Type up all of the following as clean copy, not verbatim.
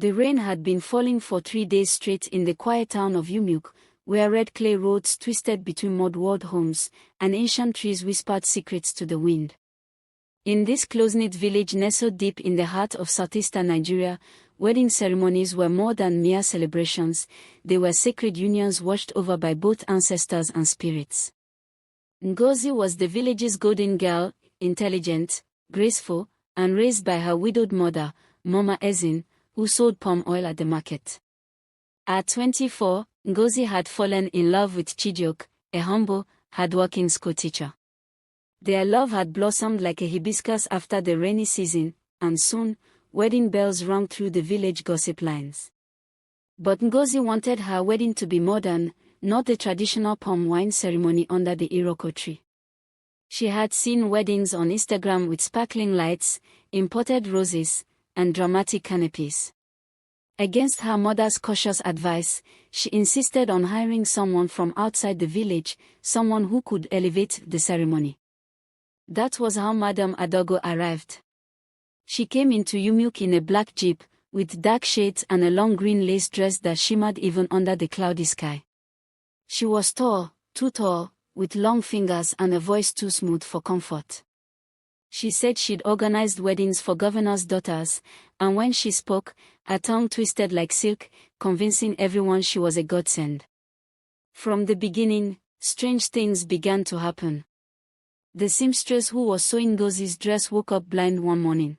The rain had been falling for 3 days straight in the quiet town of Yumuk, where red clay roads twisted between mud-walled homes, and ancient trees whispered secrets to the wind. In this close-knit village nestled deep in the heart of southeastern Nigeria, wedding ceremonies were more than mere celebrations, they were sacred unions watched over by both ancestors and spirits. Ngozi was the village's golden girl, intelligent, graceful, and raised by her widowed mother, Mama Ezin, who sold palm oil at the market. At 24, Ngozi had fallen in love with Chijioke, a humble, hard-working schoolteacher. Their love had blossomed like a hibiscus after the rainy season, and soon, wedding bells rang through the village gossip lines. But Ngozi wanted her wedding to be modern, not the traditional palm wine ceremony under the Iroko tree. She had seen weddings on Instagram with sparkling lights, imported roses, and dramatic canopies. Against her mother's cautious advice, she insisted on hiring someone from outside the village, someone who could elevate the ceremony. That was how Madame Adogo arrived. She came into Yumuk in a black jeep, with dark shades and a long green lace dress that shimmered even under the cloudy sky. She was tall, too tall, with long fingers and a voice too smooth for comfort. She said she'd organized weddings for governors' daughters, and when she spoke, her tongue twisted like silk, convincing everyone she was a godsend. From the beginning, strange things began to happen. The seamstress who was sewing Ngozi's dress woke up blind one morning.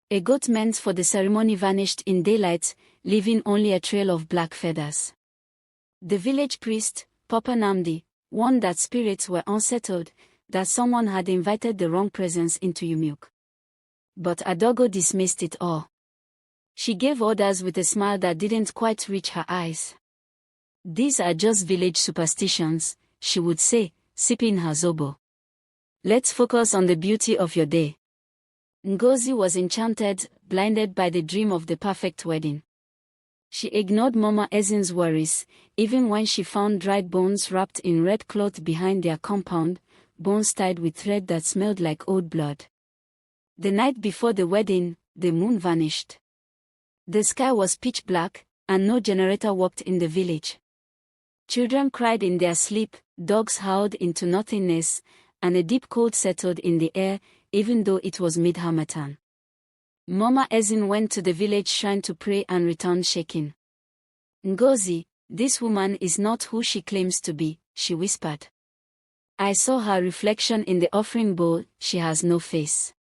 A goat meant for the ceremony vanished in daylight, leaving only a trail of black feathers. The village priest, Papa Namdi, warned that spirits were unsettled, that someone had invited the wrong presence into Yumuk. But Adogo dismissed it all. She gave orders with a smile that didn't quite reach her eyes. "These are just village superstitions," she would say, sipping her zobo. "Let's focus on the beauty of your day." Ngozi was enchanted, blinded by the dream of the perfect wedding. She ignored Mama Ezin's worries, even when she found dried bones wrapped in red cloth behind their compound, bones tied with thread that smelled like old blood. The night before the wedding, the moon vanished. The sky was pitch black, and no generator worked in the village. Children cried in their sleep, dogs howled into nothingness, and a deep cold settled in the air, even though it was mid-Harmattan. Mama Ezin went to the village shrine to pray and returned shaking. "Ngozi, this woman is not who she claims to be," she whispered. "I saw her reflection in the offering bowl, she has no face."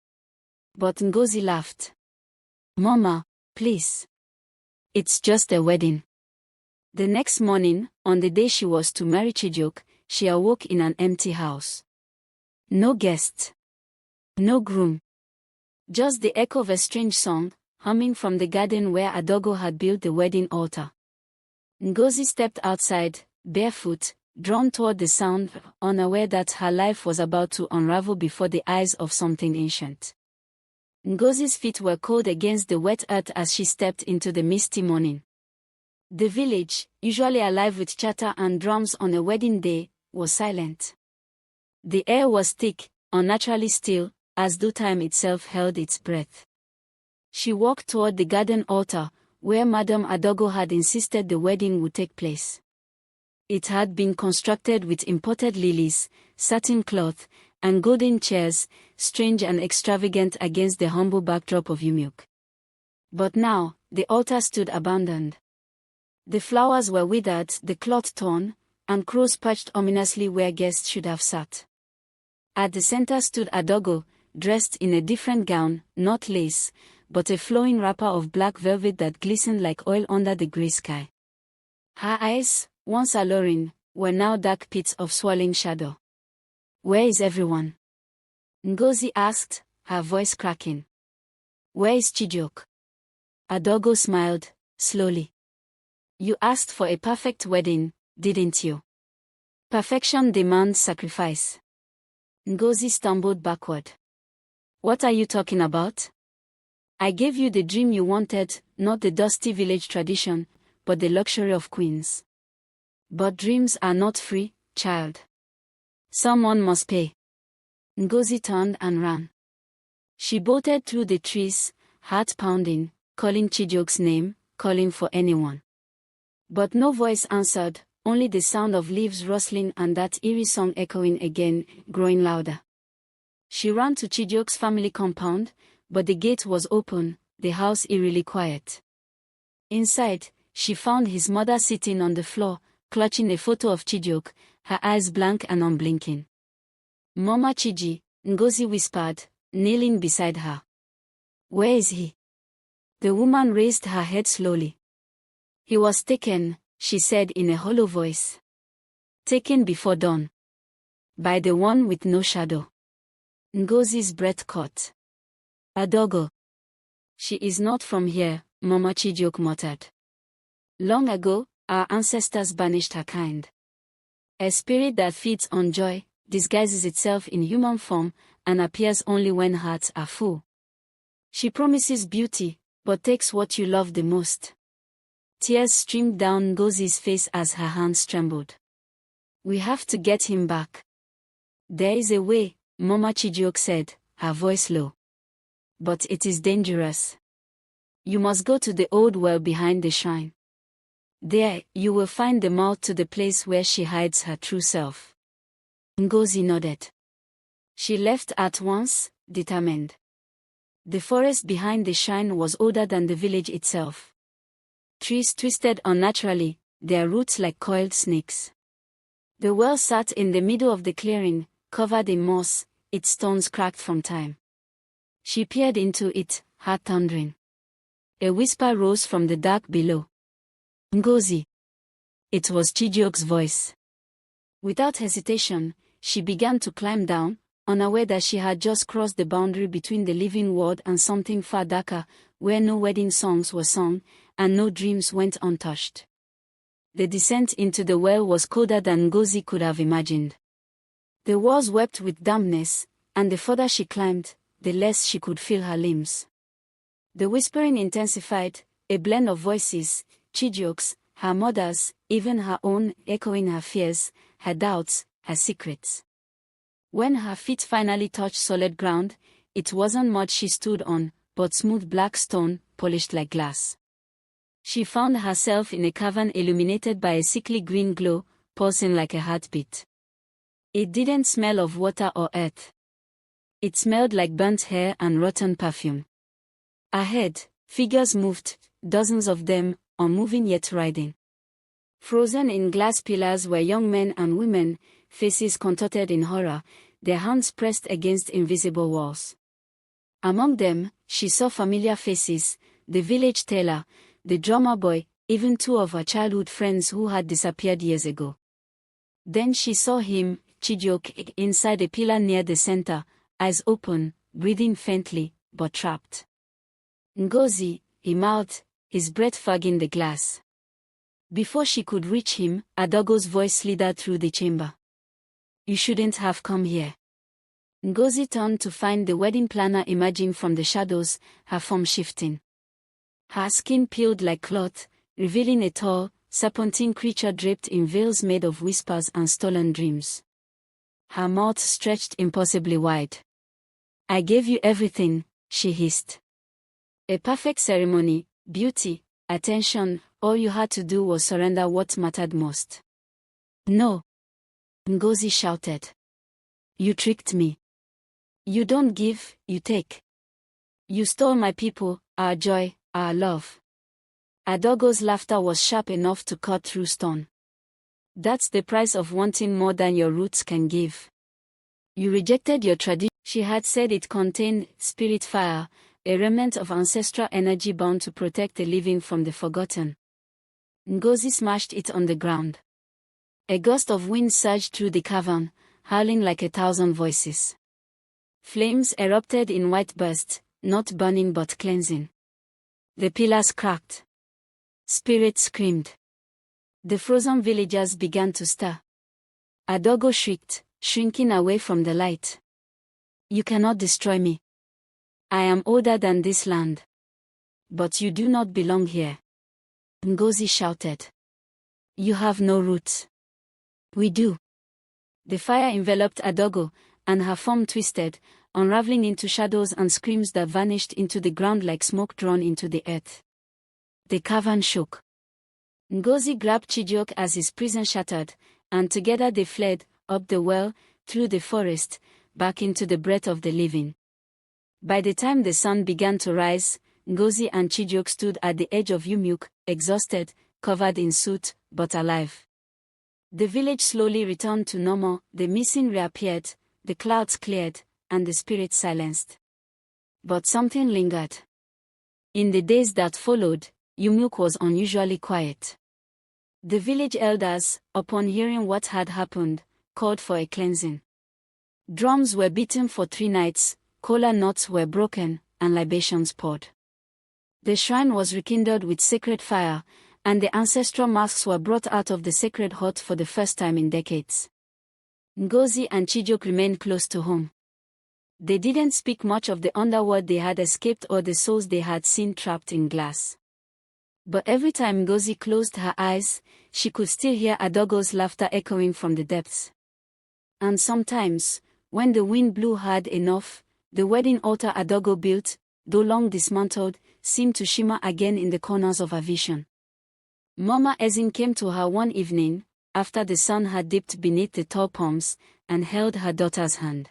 But Ngozi laughed. "Mama, please. It's just a wedding." The next morning, on the day she was to marry Chijioke, she awoke in an empty house. No guest. No groom. Just the echo of a strange song, humming from the garden where Adogo had built the wedding altar. Ngozi stepped outside, barefoot, drawn toward the sound, unaware that her life was about to unravel before the eyes of something ancient. Ngozi's feet were cold against the wet earth as she stepped into the misty morning. The village, usually alive with chatter and drums on a wedding day, was silent. The air was thick, unnaturally still, as though time itself held its breath. She walked toward the garden altar, where Madame Adogo had insisted the wedding would take place. It had been constructed with imported lilies, satin cloth, and golden chairs, strange and extravagant against the humble backdrop of Yumuk. But now, the altar stood abandoned. The flowers were withered, the cloth torn, and crows perched ominously where guests should have sat. At the center stood Adogo, dressed in a different gown, not lace, but a flowing wrapper of black velvet that glistened like oil under the gray sky. Her eyes, once alluring, were now dark pits of swirling shadow. "Where is everyone?" Ngozi asked, her voice cracking. "Where is Chijioke?" Adogo smiled, slowly. "You asked for a perfect wedding, didn't you? Perfection demands sacrifice." Ngozi stumbled backward. "What are you talking about? I gave you the dream you wanted, not the dusty village tradition, but the luxury of queens. But dreams are not free, child. Someone must pay." Ngozi turned and ran. She bolted through the trees, heart pounding, calling Chijioke's name, calling for anyone. But no voice answered, only the sound of leaves rustling and that eerie song echoing again, growing louder. She ran to Chijioke's family compound, but the gate was open, the house eerily quiet. Inside, she found his mother sitting on the floor, clutching a photo of Chijioke, her eyes blank and unblinking. "Mama Chiji," Ngozi whispered, kneeling beside her. "Where is he?" The woman raised her head slowly. "He was taken," she said in a hollow voice. "Taken before dawn. By the one with no shadow." Ngozi's breath caught. "Adogo. She is not from here," Mama Chijioke muttered. "Long ago, our ancestors banished her kind. A spirit that feeds on joy, disguises itself in human form, and appears only when hearts are full. She promises beauty, but takes what you love the most." Tears streamed down Ngozi's face as her hands trembled. "We have to get him back." "There is a way," Mama Chijioke said, her voice low. "But it is dangerous. You must go to the old well behind the shrine. There, you will find the mouth to the place where she hides her true self." Ngozi nodded. She left at once, determined. The forest behind the shrine was older than the village itself. Trees twisted unnaturally, their roots like coiled snakes. The well sat in the middle of the clearing, covered in moss, its stones cracked from time. She peered into it, heart thundering. A whisper rose from the dark below. "Ngozi." It was Chijioke's voice. Without hesitation, she began to climb down, unaware that she had just crossed the boundary between the living world and something far darker, where no wedding songs were sung, and no dreams went untouched. The descent into the well was colder than Ngozi could have imagined. The walls wept with dampness, and the further she climbed, the less she could feel her limbs. The whispering intensified, a blend of voices, Chijioke's, her mother's, even her own, echoing her fears, her doubts, her secrets. When her feet finally touched solid ground, it wasn't mud she stood on, but smooth black stone, polished like glass. She found herself in a cavern illuminated by a sickly green glow, pulsing like a heartbeat. It didn't smell of water or earth. It smelled like burnt hair and rotten perfume. Ahead, figures moved, dozens of them, unmoving yet riding. Frozen in glass pillars were young men and women, faces contorted in horror, their hands pressed against invisible walls. Among them, she saw familiar faces, the village tailor, the drummer boy, even two of her childhood friends who had disappeared years ago. Then she saw him, Chijioke, inside a pillar near the center, eyes open, breathing faintly, but trapped. "Ngozi," he mouthed, his breath fogging the glass. Before she could reach him, Adogo's voice slithered through the chamber. "You shouldn't have come here." Ngozi turned to find the wedding planner emerging from the shadows, her form shifting. Her skin peeled like cloth, revealing a tall, serpentine creature draped in veils made of whispers and stolen dreams. Her mouth stretched impossibly wide. "I gave you everything," she hissed. "A perfect ceremony, beauty, attention, all you had to do was surrender what mattered most." "No!" Ngozi shouted. "You tricked me. You don't give, you take. You stole my people, our joy, our love." Adogo's laughter was sharp enough to cut through stone. "That's the price of wanting more than your roots can give. You rejected your tradition." She had said it contained spirit fire, a remnant of ancestral energy bound to protect the living from the forgotten. Ngozi smashed it on the ground. A gust of wind surged through the cavern, howling like 1,000 voices. Flames erupted in white bursts, not burning but cleansing. The pillars cracked. Spirits screamed. The frozen villagers began to stir. Adogo shrieked, shrinking away from the light. "You cannot destroy me. I am older than this land. But you do not belong here." Ngozi shouted. "You have no roots." "We do." The fire enveloped Adogo, and her form twisted, unraveling into shadows and screams that vanished into the ground like smoke drawn into the earth. The cavern shook. Ngozi grabbed Chijioke as his prison shattered, and together they fled, up the well, through the forest, back into the breath of the living. By the time the sun began to rise, Ngozi and Chijioke stood at the edge of Umuk, exhausted, covered in soot, but alive. The village slowly returned to normal, the missing reappeared, the clouds cleared, and the spirits silenced. But something lingered. In the days that followed, Umuk was unusually quiet. The village elders, upon hearing what had happened, called for a cleansing. Drums were beaten for 3 nights, kola nuts were broken, and libations poured. The shrine was rekindled with sacred fire, and the ancestral masks were brought out of the sacred hut for the first time in decades. Ngozi and Chijioke remained close to home. They didn't speak much of the underworld they had escaped or the souls they had seen trapped in glass. But every time Ngozi closed her eyes, she could still hear Adogo's laughter echoing from the depths. And sometimes, when the wind blew hard enough, the wedding altar Adogo built, though long dismantled, seemed to shimmer again in the corners of her vision. Mama Ezin came to her one evening, after the sun had dipped beneath the tall palms, and held her daughter's hand.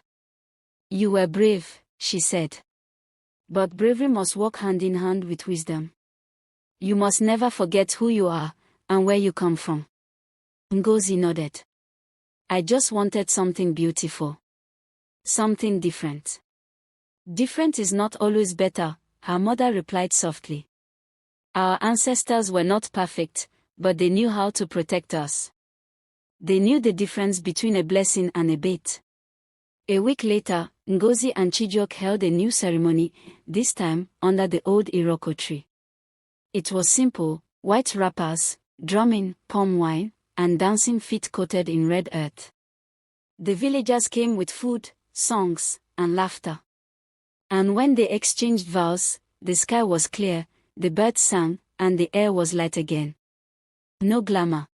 "You were brave," she said. "But bravery must walk hand in hand with wisdom. You must never forget who you are, and where you come from." Ngozi nodded. "I just wanted something beautiful. Something different." "Different is not always better," her mother replied softly. "Our ancestors were not perfect, but they knew how to protect us. They knew the difference between a blessing and a bait." A week later, Ngozi and Chijioke held a new ceremony, this time under the old Iroko tree. It was simple: white wrappers, drumming, palm wine, and dancing feet coated in red earth. The villagers came with food, songs, and laughter. And when they exchanged vows, the sky was clear, the birds sang, and the air was light again. No glamour.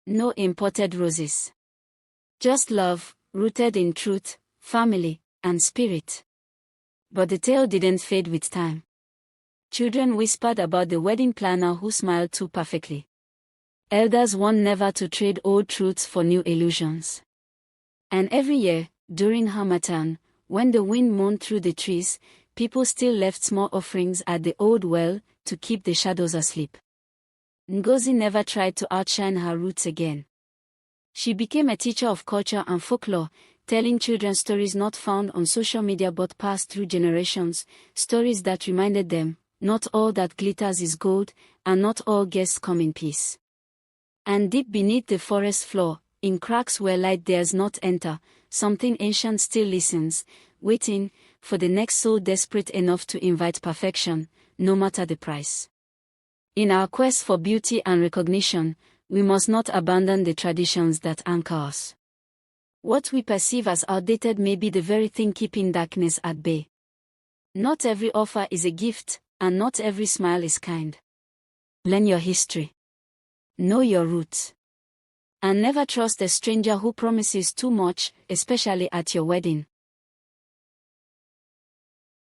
No imported roses. Just love, rooted in truth, family, and spirit. But the tale didn't fade with time. Children whispered about the wedding planner who smiled too perfectly. Elders warned never to trade old truths for new illusions. And every year, during Harmattan, when the wind moaned through the trees, people still left small offerings at the old well to keep the shadows asleep. Ngozi never tried to outshine her roots again. She became a teacher of culture and folklore, telling children stories not found on social media but passed through generations, stories that reminded them, not all that glitters is gold, and not all guests come in peace. And deep beneath the forest floor, in cracks where light dares not enter, something ancient still listens, waiting for the next soul desperate enough to invite perfection, no matter the price. In our quest for beauty and recognition, we must not abandon the traditions that anchor us. What we perceive as outdated may be the very thing keeping darkness at bay. Not every offer is a gift, and not every smile is kind. Learn your history. Know your roots. And never trust a stranger who promises too much, especially at your wedding.